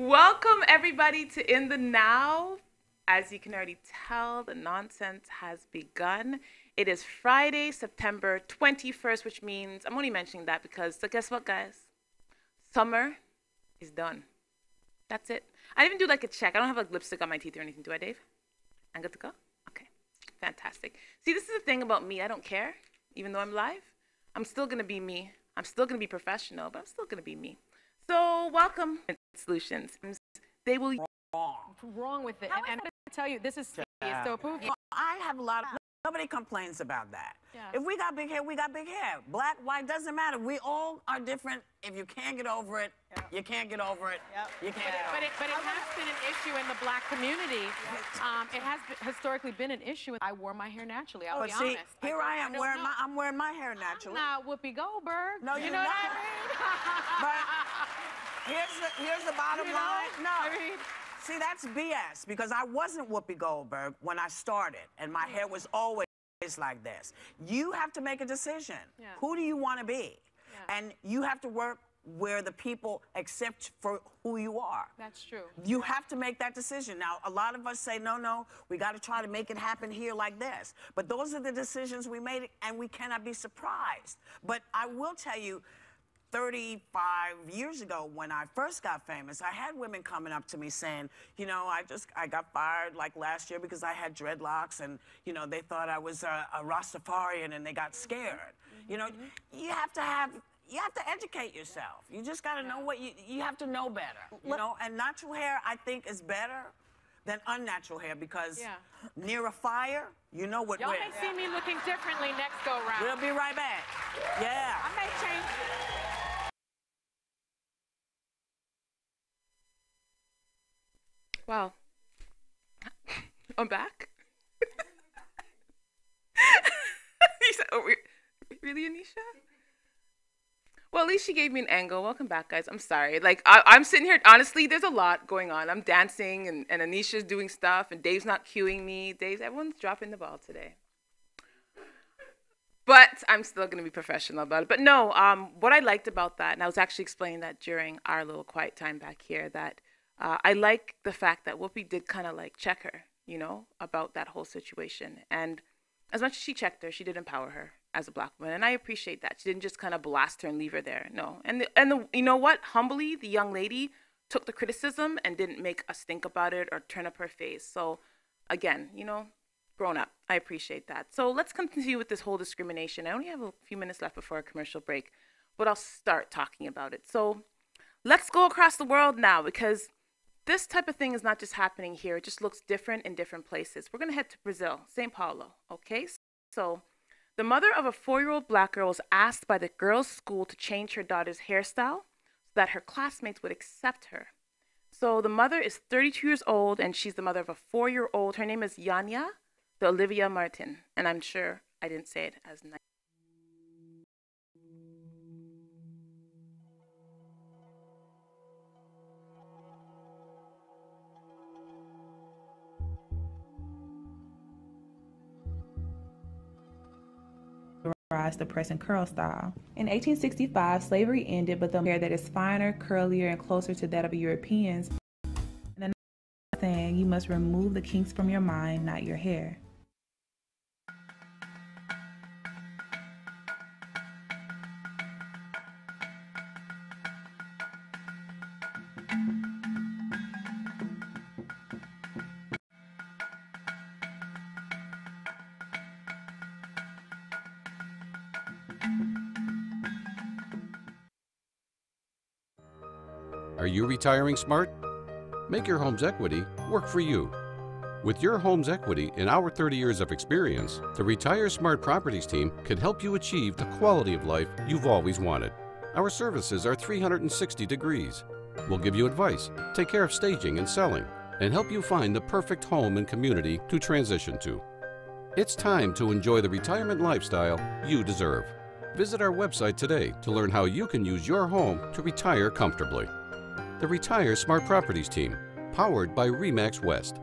Welcome, everybody, to In the Now. As you can already tell, the nonsense has begun. It is Friday, September 21st, which means I'm only mentioning that because, so guess what, guys? Summer is done. That's it. I didn't even do like a check. I don't have like lipstick on my teeth or anything, do I, Dave? I'm good to go? Okay, fantastic. See, this is the thing about me. I don't care, even though I'm live. I'm still going to be me. I'm still going to be professional, but I'm still going to be me. So, welcome, Solutions. They will. What's wrong with it? And I'm going to tell you, this is serious. So, I have a lot of. Nobody complains about that. Yeah. If we got big hair, we got big hair. Black, white, doesn't matter. We all are different. If you can't get over it, you can't get over it. You can't get over it. But it has been an issue in the black community. It has historically been an issue. I wore my hair naturally. I'll be honest. Here I am I'm wearing my hair naturally. I'm not Whoopi Goldberg. No, you know not. What I mean? But here's the bottom line. No. I mean, see, that's BS because I wasn't Whoopi Goldberg when I started, and my hair was always like this. You have to make a decision. Yeah. Who do you want to be? Yeah. And you have to work where the people accept for who you are. That's true. You have to make that decision. Now, a lot of us say, no, we got to try to make it happen here like this. But those are the decisions we made, and we cannot be surprised. But I will tell you, 35 years ago, when I first got famous, I had women coming up to me saying, you know, I got fired like last year because I had dreadlocks, and you know, they thought I was a Rastafarian, and they got scared. You know, you have to educate yourself. You just got to know what you have to know better. You know, and natural hair, I think, is better than unnatural hair because near a fire, you know what. Y'all may see me looking differently next go round. We'll be right back. Yeah. I may change. Wow. I'm back. You said, oh, really, Anisha? Well, at least she gave me an angle. Welcome back, guys. I'm sorry. Like, I'm sitting here. Honestly, there's a lot going on. I'm dancing, and Anisha's doing stuff, and Dave's not cueing me. Everyone's dropping the ball today. But I'm still going to be professional about it. But no, what I liked about that, and I was actually explaining that during our little quiet time back here, that I like the fact that Whoopi did kind of like check her, you know, about that whole situation. And as much as she checked her, she did empower her as a black woman. And I appreciate that. She didn't just kind of blast her and leave her there. No. And the you know what? Humbly, the young lady took the criticism and didn't make us think about it or turn up her face. So again, you know, grown up. I appreciate that. So let's continue with this whole discrimination. I only have a few minutes left before a commercial break, but I'll start talking about it. So let's go across the world now, because this type of thing is not just happening here. It just looks different in different places. We're going to head to Brazil, Sao Paulo, okay? So the mother of a 4-year-old black girl was asked by the girls' school to change her daughter's hairstyle so that her classmates would accept her. So the mother is 32 years old, and she's the mother of a 4-year-old. Her name is Yania de Olivia Martin, and I'm sure I didn't say it as nice. The press and curl style. In 1865, slavery ended, but the hair that is finer, curlier, and closer to that of Europeans. And another saying, you must remove the kinks from your mind, not your hair. Are you retiring smart? Make your home's equity work for you. With your home's equity and our 30 years of experience, the Retire Smart Properties team can help you achieve the quality of life you've always wanted. Our services are 360 degrees. We'll give you advice, take care of staging and selling, and help you find the perfect home and community to transition to. It's time to enjoy the retirement lifestyle you deserve. Visit our website today to learn how you can use your home to retire comfortably. The Retire Smart Properties team, powered by RE/MAX West.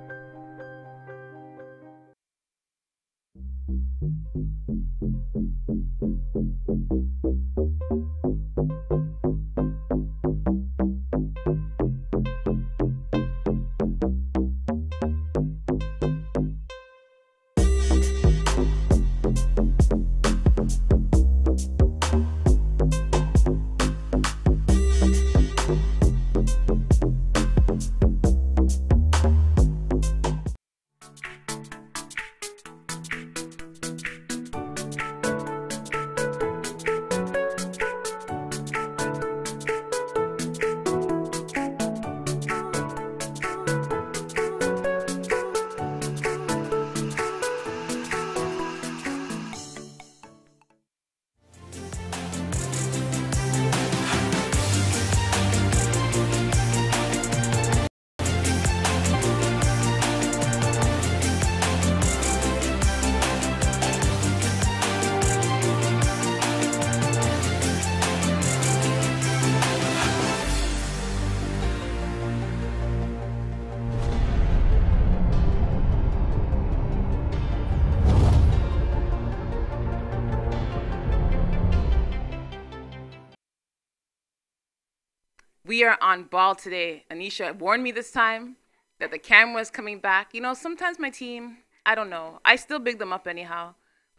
We are on ball today. Anisha warned me this time that the camera is coming back. You know, sometimes my team, I don't know. I still big them up anyhow.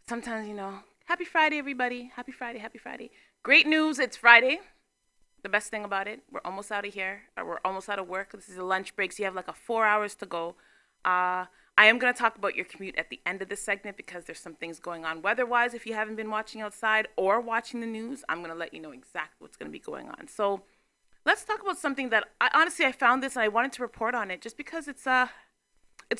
Sometimes, you know, happy Friday, everybody. Happy Friday, happy Friday. Great news, it's Friday. The best thing about it, we're almost out of here. Or we're almost out of work. This is a lunch break, so you have like 4 hours to go. I am going to talk about your commute at the end of this segment because there's some things going on weather-wise. If you haven't been watching outside or watching the news, I'm going to let you know exactly what's going to be going on. So let's talk about something that I found this and I wanted to report on it just because it's a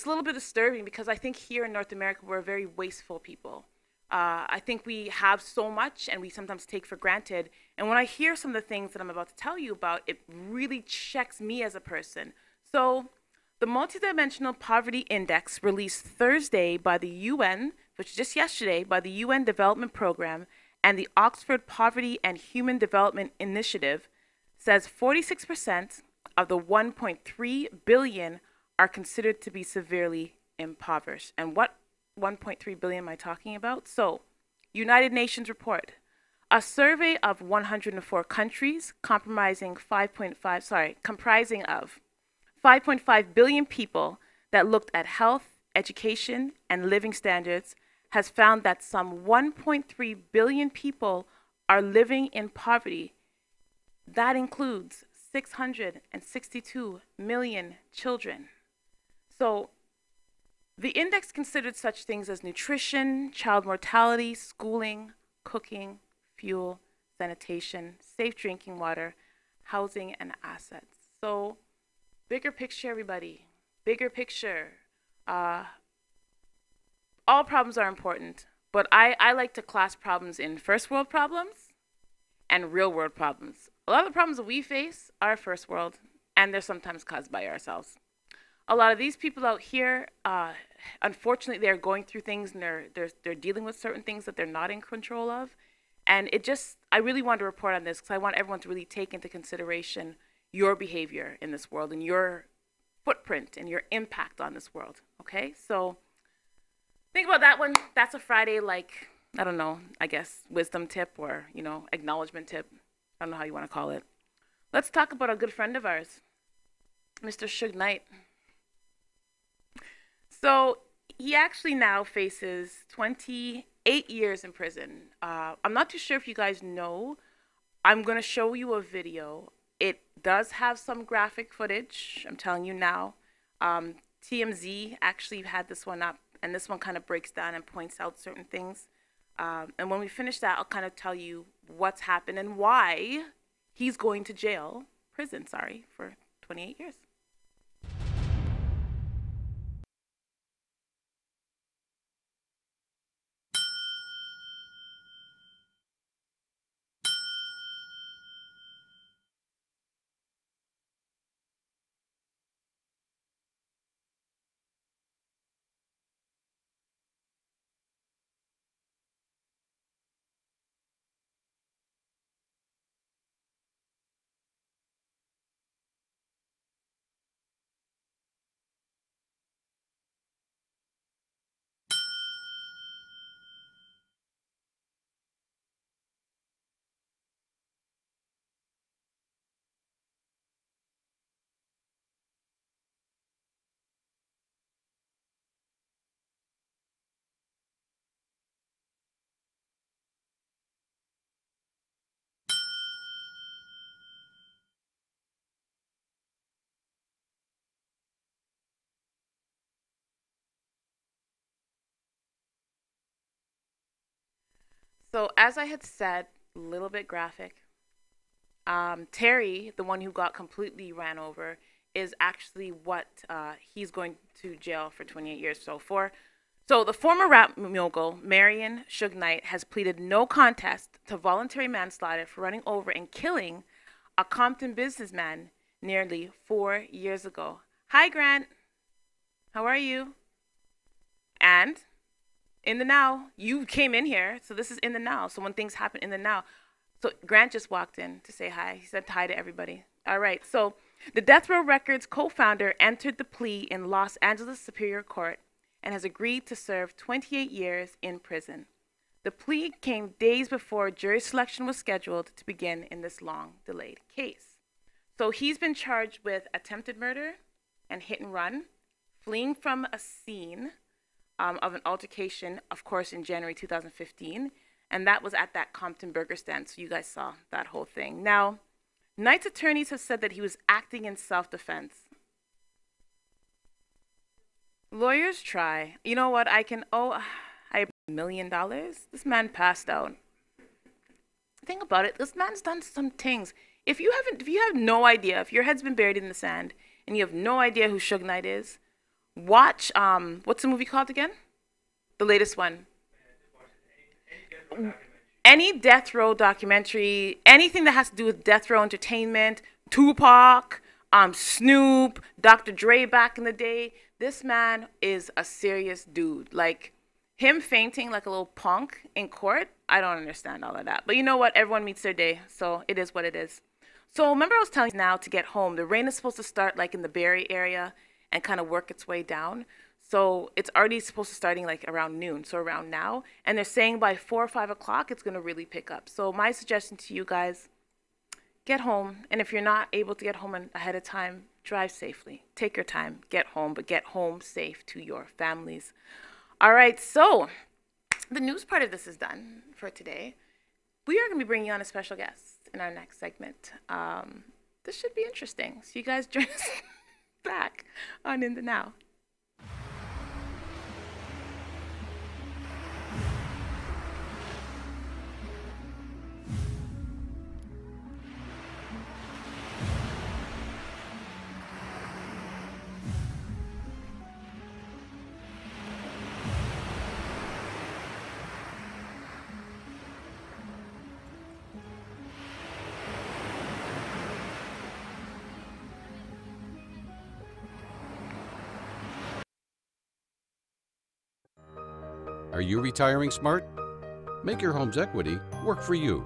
little bit disturbing because I think here in North America, we're a very wasteful people. I think we have so much and we sometimes take for granted. And when I hear some of the things that I'm about to tell you about, it really checks me as a person. So the Multidimensional Poverty Index released Thursday by the UN, which is just yesterday, by the UN Development Program and the Oxford Poverty and Human Development Initiative says 46% of the 1.3 billion are considered to be severely impoverished. And what 1.3 billion am I talking about? So, United Nations report. A survey of 104 countries comprising of 5.5 billion people that looked at health, education, and living standards has found that some 1.3 billion people are living in poverty. That includes 662 million children. So the index considered such things as nutrition, child mortality, schooling, cooking, fuel, sanitation, safe drinking water, housing, and assets. So bigger picture, everybody. Bigger picture. All problems are important, but I like to class problems in first world problems and real world problems. A lot of the problems that we face are first world, and they're sometimes caused by ourselves. A lot of these people out here, unfortunately, they're going through things and they're dealing with certain things that they're not in control of. And I really want to report on this because I want everyone to really take into consideration your behavior in this world and your footprint and your impact on this world, okay? So think about that one. That's a Friday, like, I don't know, I guess, wisdom tip or, you know, acknowledgement tip. I don't know how you want to call it. Let's talk about a good friend of ours, Mr. Suge Knight. So he actually now faces 28 years in prison. I'm not too sure if you guys know. I'm going to show you a video. It does have some graphic footage. I'm telling you now. TMZ actually had this one up, and this one kind of breaks down and points out certain things. And when we finish that, I'll kind of tell you what's happened and why he's going to prison, for 28 years. So as I had said, a little bit graphic, Terry, the one who got completely ran over, is actually what he's going to jail for 28 years. So the former rap mogul, Marion Suge Knight, has pleaded no contest to voluntary manslaughter for running over and killing a Compton businessman nearly 4 years ago. Hi, Grant. How are you? And in the now, you came in here, so this is in the now. So when things happen in the now. So Grant just walked in to say hi. He said hi to everybody. All right. So the Death Row Records co-founder entered the plea in Los Angeles Superior Court and has agreed to serve 28 years in prison. The plea came days before jury selection was scheduled to begin in this long-delayed case. So he's been charged with attempted murder and hit and run, fleeing from a scene of an altercation, of course, in January 2015. And that was at that Compton burger stand. So you guys saw that whole thing. Now, Knight's attorneys have said that he was acting in self-defense. Lawyers try. You know what? I $1 million. This man passed out. Think about it. This man's done some things. If you have no idea, if your head's been buried in the sand and you have no idea who Suge Knight is, watch what's the movie called again? The latest one. Any death row documentary, anything that has to do with death row entertainment, Tupac, Snoop, Dr. Dre back in the day. This man is a serious dude. Like, him fainting like a little punk in court, I don't understand all of that. But you know what? Everyone meets their day, so it is what it is. So remember I was telling you now to get home. The rain is supposed to start like in the Bay area and kind of work its way down. So it's already supposed to starting like around noon, so around now. And they're saying by 4 or 5 o'clock, it's going to really pick up. So my suggestion to you guys, get home. And if you're not able to get home ahead of time, drive safely. Take your time, get home, but get home safe to your families. All right, so the news part of this is done for today. We are going to be bringing on a special guest in our next segment. This should be interesting. So you guys join us back on In the Now. Are you retiring smart? Make your home's equity work for you.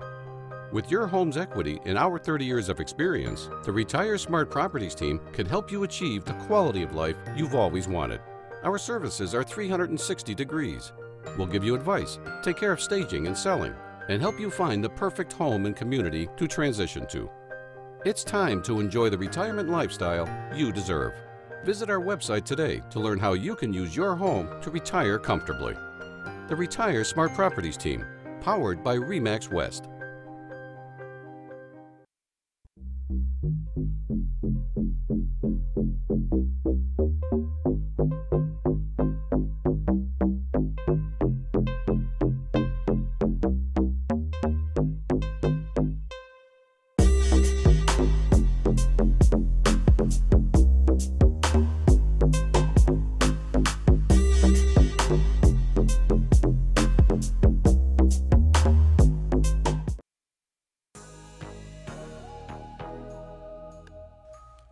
With your home's equity and our 30 years of experience, the Retire Smart Properties team can help you achieve the quality of life you've always wanted. Our services are 360 degrees. We'll give you advice, take care of staging and selling, and help you find the perfect home and community to transition to. It's time to enjoy the retirement lifestyle you deserve. Visit our website today to learn how you can use your home to retire comfortably. The Retire Smart Properties team, powered by RE/MAX West.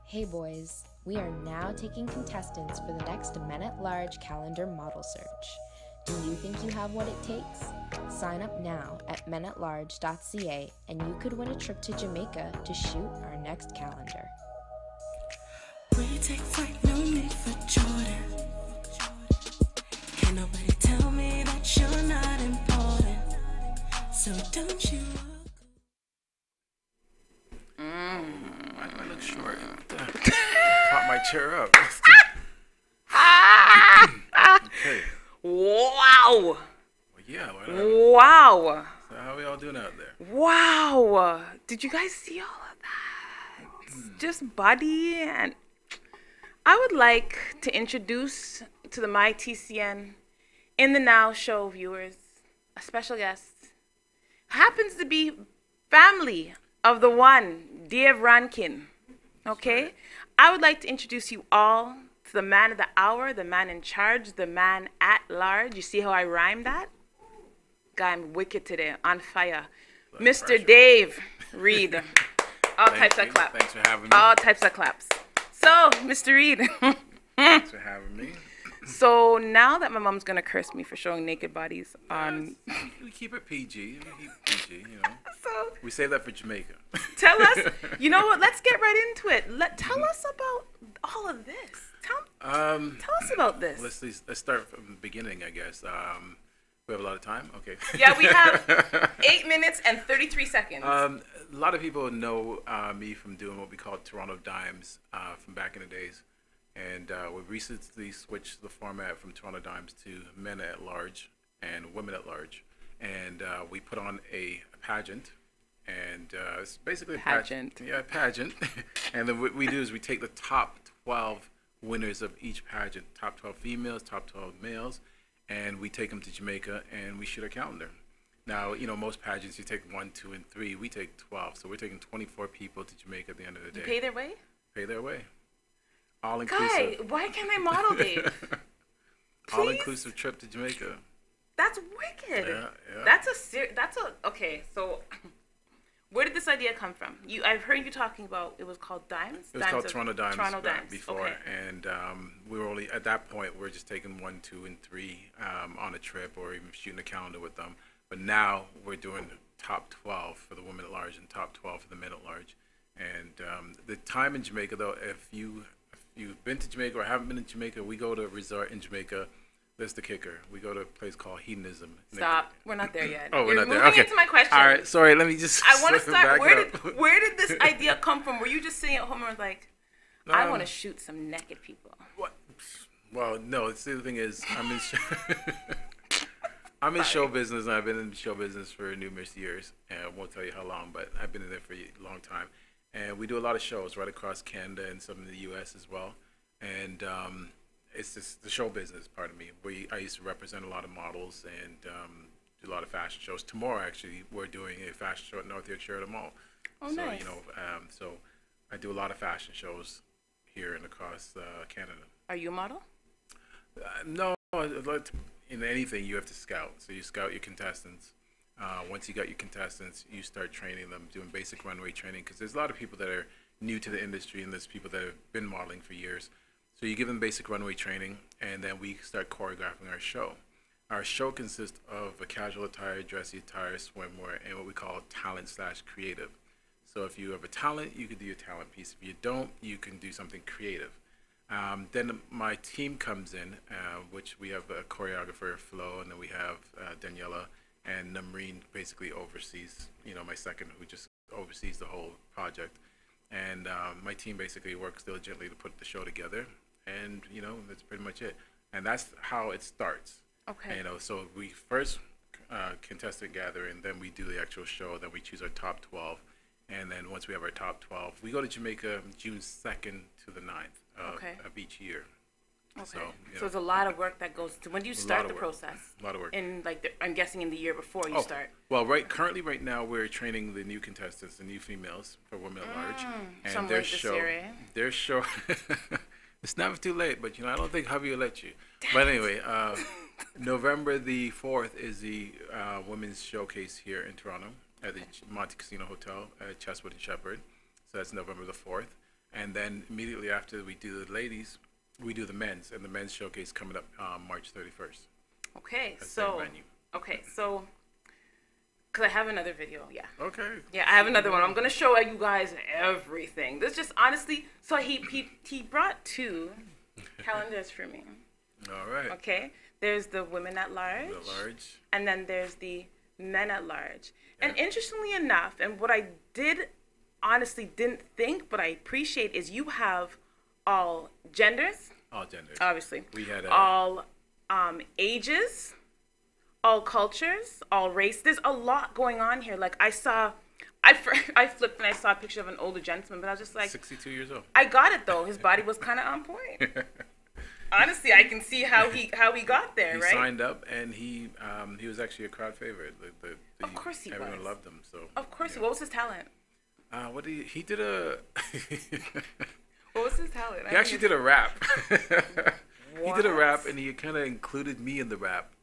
Hey boys, we are now taking contestants for the next Men at Large calendar model search. Do you think you have what it takes? Sign up now at menatlarge.ca and you could win a trip to Jamaica to shoot our next calendar. We take flight, no need for Jordan. Can't nobody tell me that you're not important. So don't you walk. I look short. Pop my chair up. Okay. Wow. Well, yeah. Wow. So how are we all doing out there? Wow. Did you guys see all of that? Just body. And I would like to introduce to the MyTCN In the Now show viewers a special guest. Happens to be family of the one, Dave Rankin. Okay? I would like to introduce you all to the man of the hour, the man in charge, the man at large. You see how I rhymed that? Guy, I'm wicked today, on fire. Mr. Pressure. Dave Reed. All types of claps. Thanks for having me. All types of claps. So, Mr. Reed. Thanks for having me. So now that my mom's gonna curse me for showing naked bodies on, We keep it PG. You know. so We save that for Jamaica. tell us. You know what? Let's get right into it. Tell us about all of this. Tell us about this. Let's start from the beginning, I guess. We have a lot of time? Okay. Yeah, we have 8 minutes and 33 seconds. A lot of people know me from doing what we call Toronto Dimes from back in the days. And we recently switched the format from Toronto Dimes to Men at Large and Women at Large. And we put on a pageant. And it's basically a pageant. Yeah, a pageant. And then what we do is we take the top 12 winners of each pageant, top 12 females, top 12 males, and we take them to Jamaica and we shoot a calendar. Now, you know, most pageants, you take 1, 2, and 3. We take 12. So we're taking 24 people to Jamaica at the end of the day. You pay their way? Pay their way. All inclusive. Guy, why can't I model, Dave? All inclusive trip to Jamaica. That's wicked. Yeah. Okay, so where did this idea come from? I've heard you talking about, it was called Dimes? It was called Toronto Dimes. Toronto Dimes. Before. Okay. And we were only, at that point, we were just taking 1, 2, and 3 on a trip or even shooting a calendar with them. But now we're doing top 12 for the women at large and top 12 for the men at large. And the time in Jamaica, though, if you've been to Jamaica or haven't been to Jamaica, we go to a resort in Jamaica. That's the kicker. We go to a place called Hedonism. Stop. We're not there yet. Oh, we're not there. Moving Okay. into my question. All right. Sorry. Let me just. I want to start. Back Where did this idea come from? Were you just sitting at home and was like, I want to shoot some naked people? What? Well, no. The thing is, I'm in show business, and I've been in show business for numerous years. And I won't tell you how long, but I've been in there for a long time. And we do a lot of shows right across Canada and some in the U.S. as well. And it's just the show business part of me. I used to represent a lot of models and do a lot of fashion shows. Tomorrow, actually, we're doing a fashion show at North Yorkshire at the mall. Oh, so, nice. You know, so I do a lot of fashion shows here and across Canada. Are you a model? No, in anything you have to scout. So you scout your contestants. Once you got your contestants, you start training them, doing basic runway training, because there's a lot of people that are new to the industry, and there's people that have been modeling for years. So you give them basic runway training, and then we start choreographing our show. Our show consists of a casual attire, dressy attire, swimwear, and what we call talent/creative. So if you have a talent, you can do your talent piece. If you don't, you can do something creative. Then my team comes in, which we have a choreographer, Flo, and then we have Daniela, and Namreen basically oversees, my second, who just oversees the whole project. And my team basically works diligently to put the show together, and that's pretty much it. And that's how it starts. Okay. So we first contestant gather, and then we do the actual show. Then we choose our top 12, and then once we have our top 12, we go to Jamaica June 2nd to the 9th of each year. Okay. So there's a lot of work that goes to. When do you start the process? A lot of work. I'm guessing in the year before you start. Well, currently right now we're training the new contestants, the new females for Women at Large, and their show. It's never too late, but I don't think hubby will let you. But anyway, November the 4th is the women's showcase here in Toronto at the Monte Casino Hotel at Chesswood and Shepherd. So that's November the 4th, and then immediately after we do the ladies, we do the men's, and the men's showcase coming up March 31st. Okay, so because I have another video, yeah. Okay. Yeah, I have another one. I'm gonna show you guys everything. This just honestly, so he brought 2 calendars for me. All right. Okay, there's the Women at Large. And then there's the Men at Large. Yeah. And interestingly enough, and what I honestly didn't think, but I appreciate, is you have all genders. All genders. Obviously. We had all ages, all cultures, all race. There's a lot going on here. Like I flipped and I saw a picture of an older gentleman, but I was just like, 62 years old. I got it though. His body was kind of on point. Honestly, I can see how he got there. Right. He signed up, and he was actually a crowd favorite. Of course he was. Everyone loved him. So. Of course. What was his talent? He did a. What was his talent? He actually did a rap. He did a rap, and he kind of included me in the rap.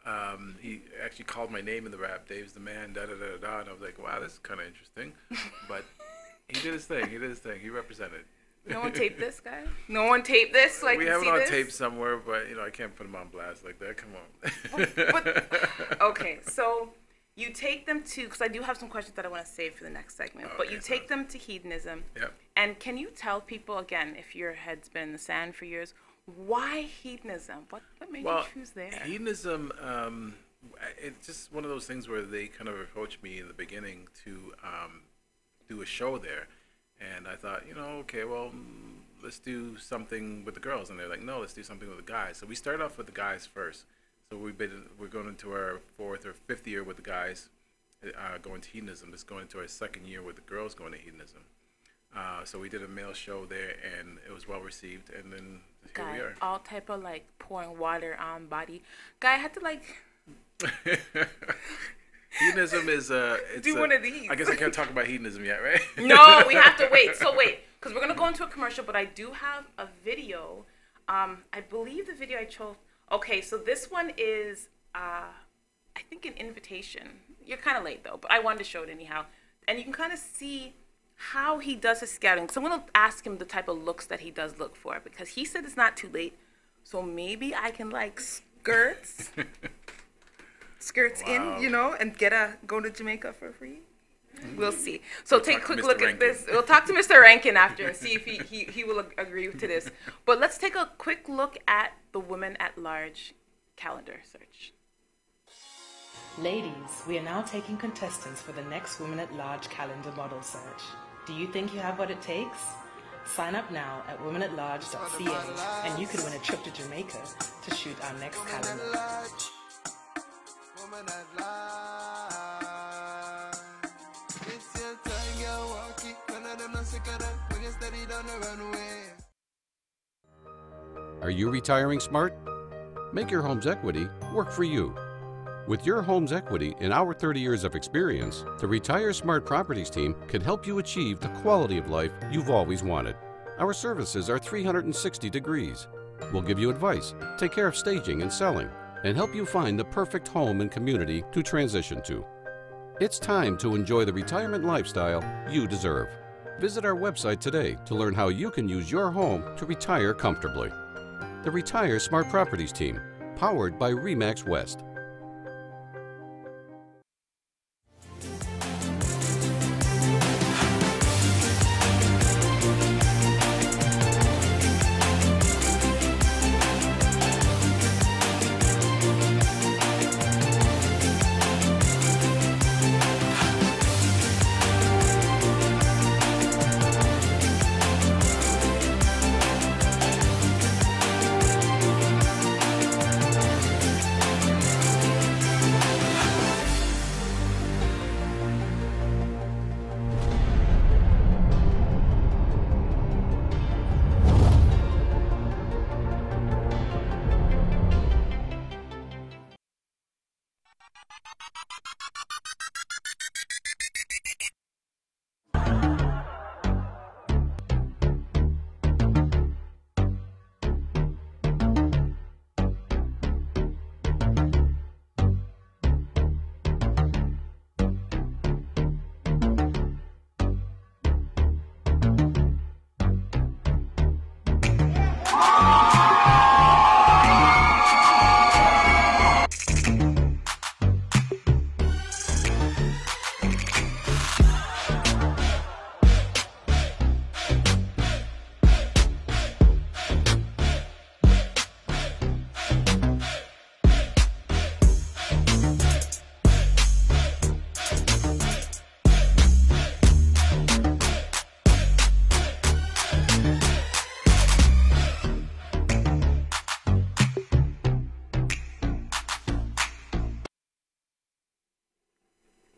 He actually called my name in the rap. Dave's the man, da-da-da-da-da. And I was like, wow, that's kind of interesting. But he did his thing. He represented. No one taped this, guy? No one taped this? So we have it on tape somewhere, but, I can't put him on blast like that. Come on. Okay, so you take them to, because I do have some questions that I want to save for the next segment, but you take them to Hedonism. Yep. And can you tell people, again, if your head's been in the sand for years, why Hedonism? What made you choose there? Hedonism, it's just one of those things where they kind of approached me in the beginning to do a show there, and I thought, okay, well, let's do something with the girls, and they're like, no, let's do something with the guys. So we started off with the guys first. So we're going into our 4th or 5th year with the guys going to hedonism. It's going into our 2nd year with the girls going to hedonism. So we did a male show there, and it was well received. And then here we are. All type of like pouring water on body. Guy, I had to like. Hedonism is do one of these. I guess I can't talk about hedonism yet, right? No, we have to wait. So wait, because we're gonna go into a commercial, but I do have a video. I believe the video I chose. Okay, so this one is I think an invitation. You're kind of late though, but I wanted to show it anyhow, and you can kind of see how he does his scouting. So I'm gonna ask him the type of looks that he does look for, because he said it's not too late. So maybe I can like skirts. Skirts Wow. in, and go to Jamaica for free. We'll see. So We'll take a talk quick to Mr. look at Rankin. this. We'll talk to Mr. Rankin after and see if he will agree to this. But let's take a quick look at the Women at Large calendar search. Ladies, we are now taking contestants for the next Women at Large calendar model search. Do you think you have what it takes? Sign up now at womenatlarge.ca and you could win a trip to Jamaica to shoot our next calendar. Are you retiring smart? Make your home's equity work for you. With your home's equity and our 30 years of experience, the Retire Smart Properties team can help you achieve the quality of life you've always wanted. Our services are 360 degrees. We'll give you advice, take care of staging and selling, and help you find the perfect home and community to transition to. It's time to enjoy the retirement lifestyle you deserve. Visit our website today to learn how you can use your home to retire comfortably. The Retire Smart Properties team, powered by RE/MAX West.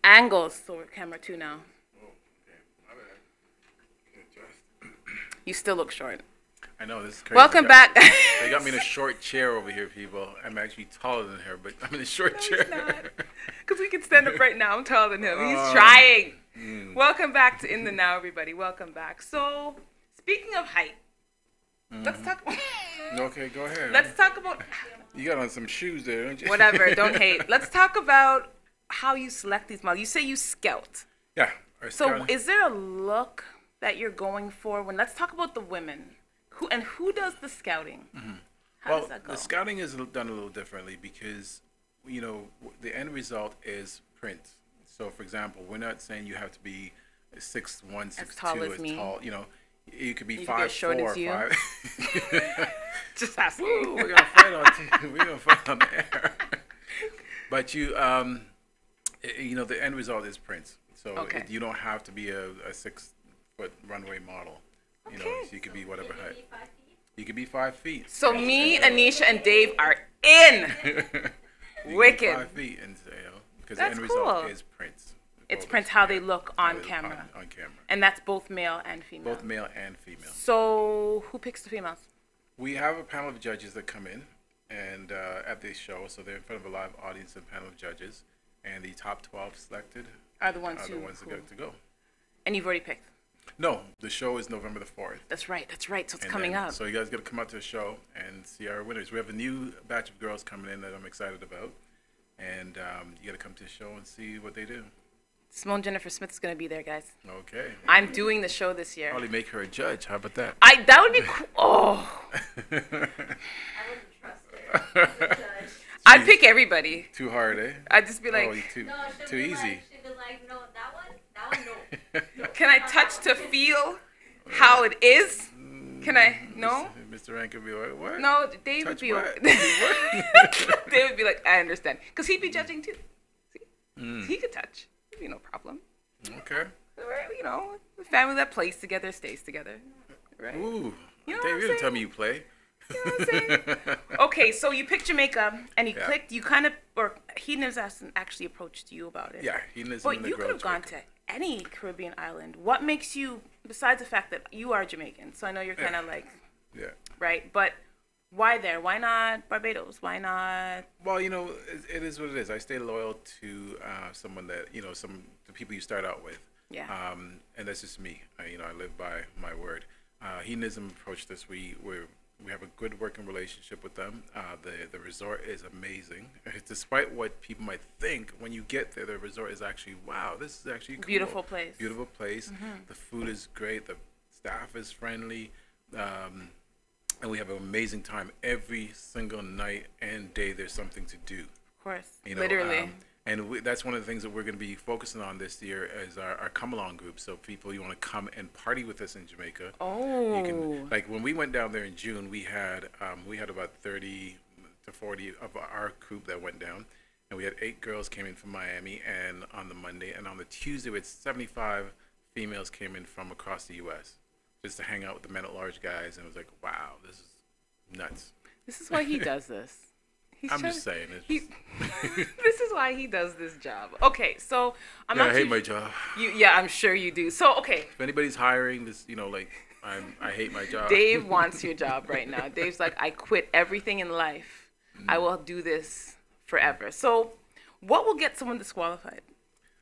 Angles. So we're camera 2 now. Oh, okay. My bad. Can't adjust. You still look short. I know, this is crazy. Welcome back. They got me in a short chair over here, people. I'm actually taller than her, but I'm in a short chair. Because we can stand up right now. I'm taller than him. He's trying. Welcome back to In the Now, everybody. Welcome back. So, speaking of height, let's talk. Okay, go ahead. Let's talk about. You got on some shoes there, don't you? Whatever. Don't hate. Let's talk about how you select these models. You say you scout. Yeah. So, is there a look that you're going for when? Let's talk about the women. Who does the scouting? How does that go? The scouting is done a little differently because, the end result is print. So, for example, we're not saying you have to be 6'1", 6'2", tall as me. tall. You could be You 5'4", could be as short as you. 5. Just ask. We're gonna fight on. We're gonna fight on the air. But you know, the end result is prints. So Okay. you don't have to be a 6-foot runway model. You know, so you could be whatever height. You could be 5 feet. So me, Anisha, and Dave are in. You Wicked. could be 5 feet, and you know, because the That's end result cool. is prints. It's Photos. prints how they look How on they look camera. On camera. And that's both male and female. Both male and female. So who picks the females? We have a panel of judges that come in and at this show, so they're in front of a live audience and panel of judges, and the top 12 selected Are the ones are the who, ones that got to go. And you've already picked. No, the show is November the 4th. That's right. So it's And coming then- up. So you guys got to come out to the show and see our winners. We have a new batch of girls coming in that I'm excited about, and you got to come to the show and see what they do. Simone Jennifer Smith is going to be there, guys. Okay. I'm doing the show this year. Probably make her a judge. How about that? That would be cool. Oh. I'd pick everybody. Too hard, eh? I'd just be like, Oh, too easy. She'd be like, no, that one, no. can I touch to feel how it is? Can I? No? Mr. Rank would be like, what? No, Dave would Touch be what? Dave would be like, I understand. Because he'd be judging too. See? He could touch. It'd be no problem. Okay. We're, you know, the family that plays together stays together. Right? Ooh. You know what Dave, I'm you didn't tell saying? me you play. You know what I'm saying? Okay, so you picked Jamaica and you Yeah. clicked, you kind of, or Hedonism actually approached you about it. Yeah, Hedonism But and the you could Girl have gone Jamaica. to any Caribbean island. What makes you, besides the fact that you are Jamaican, so I know you're kind of like, Yeah. right? But why there? Why not Barbados? Why not? Well, you know, it is what it is. I stay loyal to someone that, you know, the people you start out with. Yeah. And that's just me. You know, I live by my word. Hedonism approached us. We have a good working relationship with them. The resort is amazing. Despite what people might think, when you get there, the resort is actually, wow, this is actually cool. Beautiful place. Beautiful place. The food is great. The staff is friendly. And we have an amazing time every single night and day. There's something to do. Of course. You know, Literally. And that's one of the things that we're going to be focusing on this year is our come-along group. So people, you want to come and party with us in Jamaica. Oh. You can, like when we went down there in June, we had about 30 to 40 of our group that went down. And we had 8 girls came in from Miami and on the Monday. And on the Tuesday, we had 75 females came in from across the U.S. just to hang out with the men at large guys. And it was like, wow, this is nuts. This is why he does this. I'm just saying it. This is why he does this job. Okay, so I'm Yeah, not I hate too- my job. Yeah, I'm sure you do. So, okay, If anybody's hiring, this, you know, like I hate my job. Dave wants your job right now. Dave's like, I quit everything in life. I will do this forever. So, what will get someone disqualified?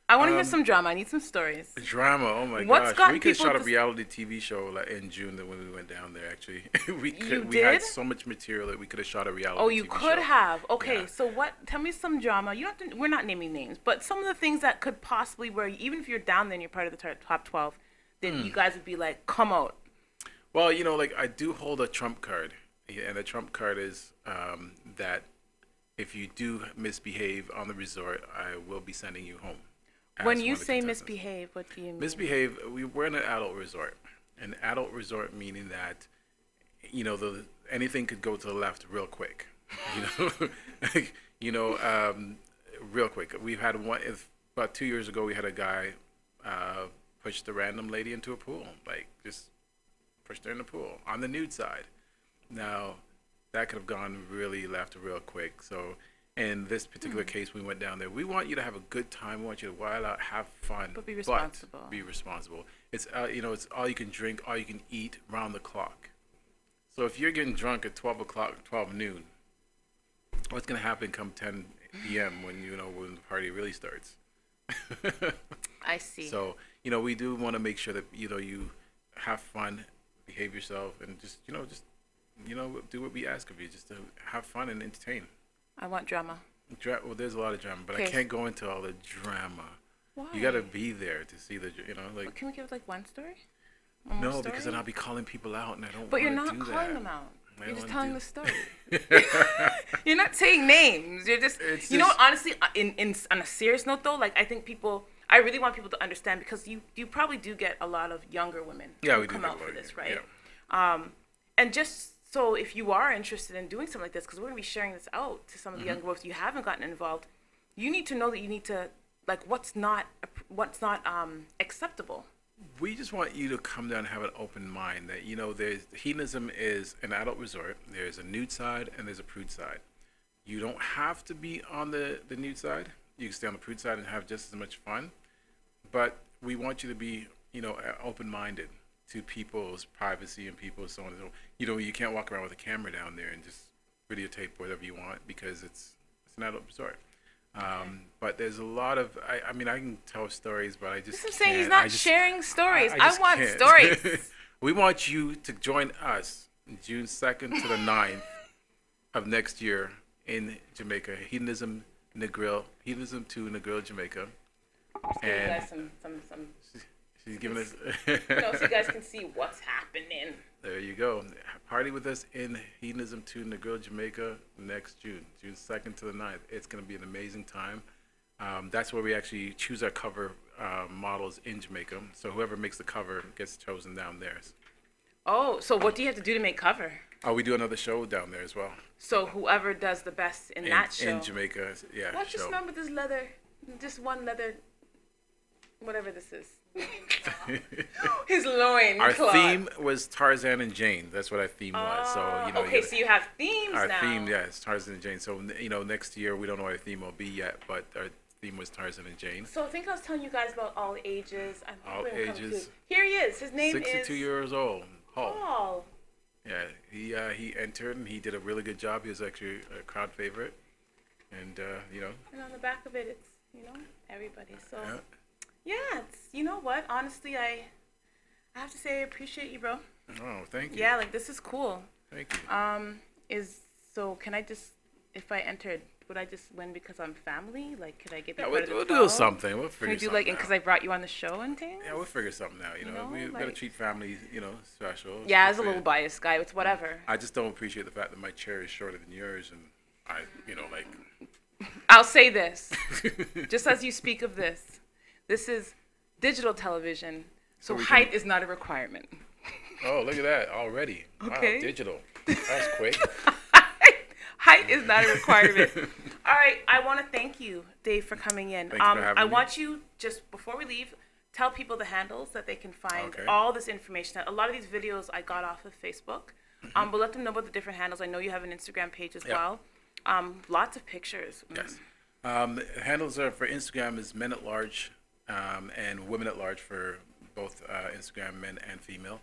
I want to hear some drama. I need some stories. Drama, oh my What's gosh. gotten We could have people shot a dis- reality TV show like in June when we went down there, actually. we did? had so much material that we could have shot a reality Oh, you TV could show. have. Okay, Yeah. so what? Tell me some drama. You don't have to. We're not naming names, but some of the things that could possibly, where even if you're down there and you're part of the top 12, then you guys would be like, come out. Well, you know, like I do hold a trump card. Yeah, and the trump card is that if you do misbehave on the resort, I will be sending you home. as When one you of the say contestants. misbehave, what do you mean? Misbehave, we're in an adult resort. An adult resort meaning that, you know, anything could go to the left real quick. You know, real quick. We've had about 2 years ago, we had a guy pushed a random lady into a pool, like just pushed her in the pool on the nude side. Now, that could have gone really left real quick. So, in this particular case, we went down there. We want you to have a good time. We want you to wild out, have fun, But be responsible. Be responsible. It's you know, it's all you can drink, all you can eat, round the clock. So if you're getting drunk at 12 o'clock, 12 noon, what's gonna happen come 10 p.m. when the party really starts? I see. So you know, we do want to make sure that you have fun, behave yourself, and just do what we ask of you, just to have fun and entertain. I want drama. Well, there's a lot of drama, but I Okay. can't go into all the drama. Why? You gotta be there to see like. Can we give like one story? One more No, story? because then I'll be calling people out, and I don't. But you're wanna not do calling that. them out. I You're just don't telling do- the story. You're not saying names. You're just. It's you know what? just- Honestly, on a serious note though, like I think people. I really want people to understand because you probably do get a lot of younger women Yeah, who we do come get out a for lot of this, young- right? And just so if you are interested in doing something like this, because we're gonna be sharing this out to some of the younger women, if you haven't gotten involved, you need to know that you need to, like, what's not acceptable. We just want you to come down and have an open mind that, you know, hedonism is an adult resort. There's a nude side and there's a prude side. You don't have to be on the nude side. You can stay on the prude side and have just as much fun. But we want you to be, you know, open-minded to people's privacy and people's so on and so on. You know, you can't walk around with a camera down there and just videotape whatever you want because it's an adult resort. But there's a lot of, I mean, I can tell stories, but I just I'm saying he's not sharing stories. I want stories. We want you to join us June 2nd to the 9th of next year in Jamaica. Hedonism to Negril, Jamaica. And you guys some she's giving us, so you guys can see what's happening. There you go. Party with us in Hedonism to Negril, Jamaica next June 2nd to the 9th. It's going to be an amazing time. That's where we actually choose our cover models in Jamaica. So whoever makes the cover gets chosen down there. Oh, so what do you have to do to make cover? Oh, we do another show down there as well. So whoever does the best in that show. In Jamaica, yeah. What's this number, this leather, just one leather, whatever this is. His loin. Our cloth. theme was Tarzan and Jane. That's what our theme was. So, you know, okay, so you have themes our now. Our theme, yeah, is Tarzan and Jane. So, you know, next year we don't know what our theme will be yet, but our theme was Tarzan and Jane. So I think I was telling you guys about all ages. All ages. Here he is. His name 62 is 62 years old. Paul. Yeah, he entered and he did a really good job. He was actually a crowd favorite, and you know. And on the back of it, it's, you know, everybody. So yeah, it's, you know what? Honestly, I have to say I appreciate you, bro. Oh, thank you. Yeah, like this is cool. Thank you. Can I just, if I entered, would I just win because I'm family? Like, could I get that? We'll do something. We'll figure something. Like, because I brought you on the show and things? Yeah, we'll figure something out. You know, we've got to treat families, you know, special. Yeah, as a little biased guy, it's whatever. I just don't appreciate the fact that my chair is shorter than yours, and I, you know, like. I'll say this, just as you speak of this, this is digital television, so height is not a requirement. Oh, look at that already. Okay. Wow, digital. That's quick. Height is not a requirement. All right, I want to thank you, Dave, for coming in. Thank you for having me. I want you, just before we leave, tell people the handles that they can find all this information. A lot of these videos I got off of Facebook, but let them know about the different handles. I know you have an Instagram page as well. Lots of pictures. Yes. Handles are for Instagram is Men at Large and Women at Large for both Instagram, men and female.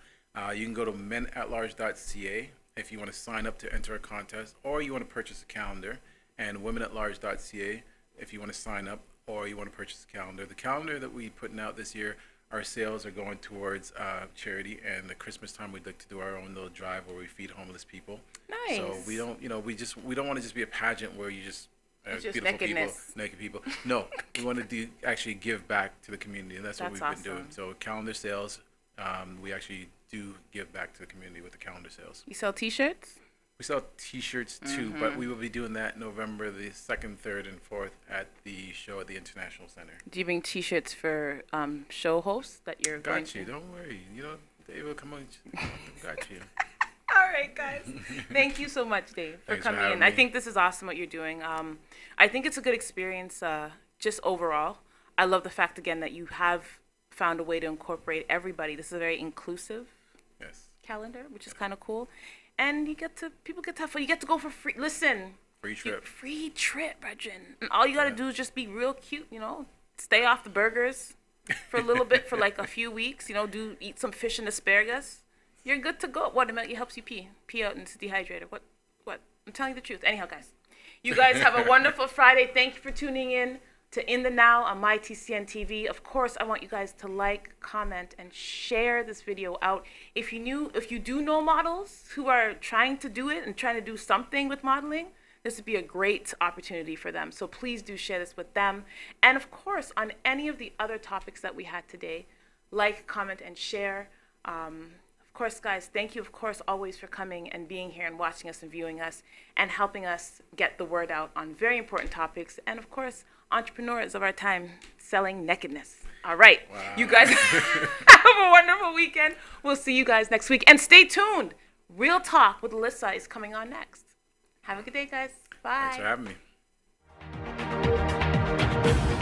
You can go to menatlarge.ca if you want to sign up to enter a contest, or you want to purchase a calendar, and womenatlarge.ca if you want to sign up or you want to purchase a calendar. The calendar that we're putting out this year, our sales are going towards charity, and the Christmas time we'd like to do our own little drive where we feed homeless people. Nice. So we don't, you know, we don't want to just be a pageant where you just beautiful nakedness. people, naked people. No, we want to actually give back to the community, and that's what we've been doing. So calendar sales, we actually do give back to the community with the calendar sales. You sell T-shirts? We sell T-shirts too, but we will be doing that November the 2nd, 3rd, and 4th at the show at the International Center. Do you bring T-shirts for show hosts that you're going to? Got you. Don't worry. You know, Dave will come on. Got you. All right, guys. Thank you so much, Dave, for coming in. I think this is awesome what you're doing. I think it's a good experience just overall. I love the fact, again, that you have found a way to incorporate everybody. This is a very inclusive calendar, which is kind of cool. And people get to have fun. You get to go for free. Listen. Free trip. Free trip, Regin. And all you got to do is just be real cute, you know. Stay off the burgers for a little bit, for like a few weeks. You know, eat some fish and asparagus. You're good to go. What? It helps you pee out and it's dehydrated. What? I'm telling you the truth. Anyhow, guys. You guys have a wonderful Friday. Thank you for tuning in to In the Now on MyTCN TV. Of course, I want you guys to like, comment, and share this video out. If you do know models who are trying to do it and trying to do something with modeling, this would be a great opportunity for them. So please do share this with them. And of course, on any of the other topics that we had today, like, comment, and share. Of course, guys, thank you, of course, always for coming and being here and watching us and viewing us and helping us get the word out on very important topics. And of course, entrepreneurs of our time selling nakedness. All right. Wow. You guys have a wonderful weekend. We'll see you guys next week. And stay tuned. Real Talk with Alyssa is coming on next. Have a good day, guys. Bye. Thanks for having me. Bye.